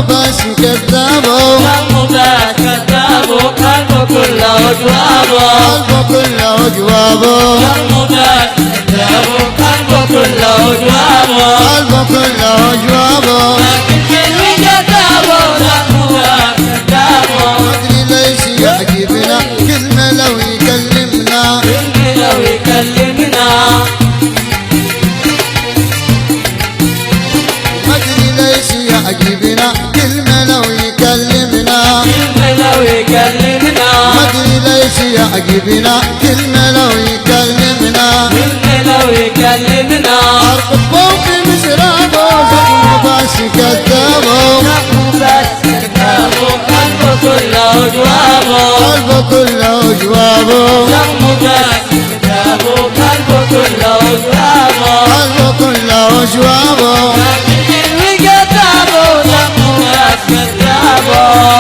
بس كذابه دمه بس كذابه قلبه كله جوابه قلبه كله جوابه دمه بس كذابه قلبه كله جوابه قلبه كله جوابه لكن حلو جذابه دمه بس كذابه مدري ليش يعجبنا كلمة لو يكلمنا كلمة لو يكلمنا مدري ليش يعجبنا كلمة لو يكلمنا كلمة لو يكلمنا مدري ليش يعجبنا كلمة لو يكلمنا كلمة لو يكلمنا أرقب فوق مسرابه زخمه بس كذابه دمه بس كذابه قلبه كله جوابه قلبه كله جوابه دمه بس كذابه قلبه كله جوابه قلبه كله جوابه لكن حلو جذابه دمه بس كذابه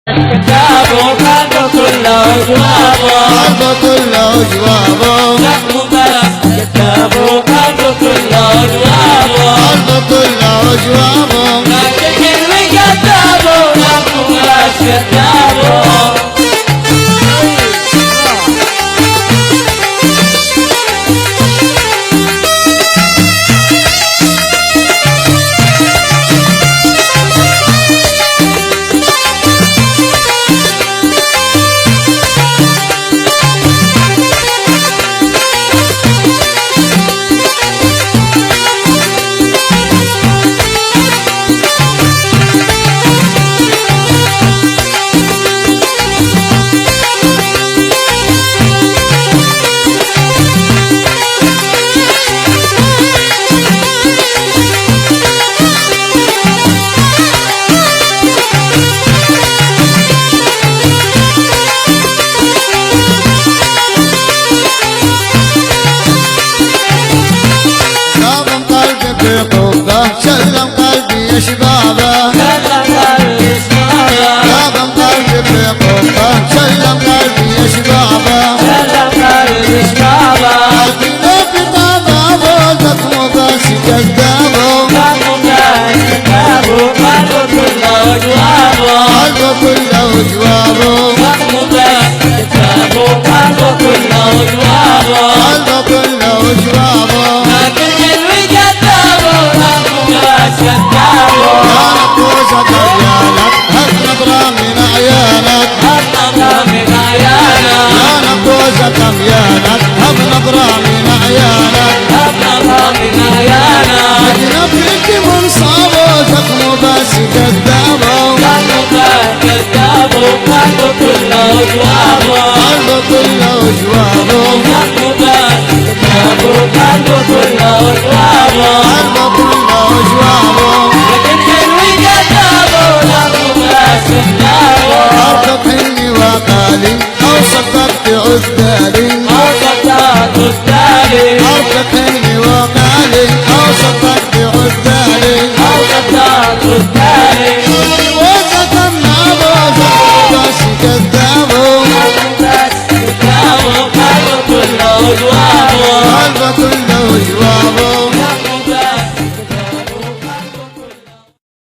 كذابه قلبه كله جوابه قلبه كله جوابه دمه بس كذابه قلبه كله جوابه قلبه كله جوابه لكن حلو جذابه دمه بس كذابه ناظم قلبي في قبه سلم قلبي يا شبابه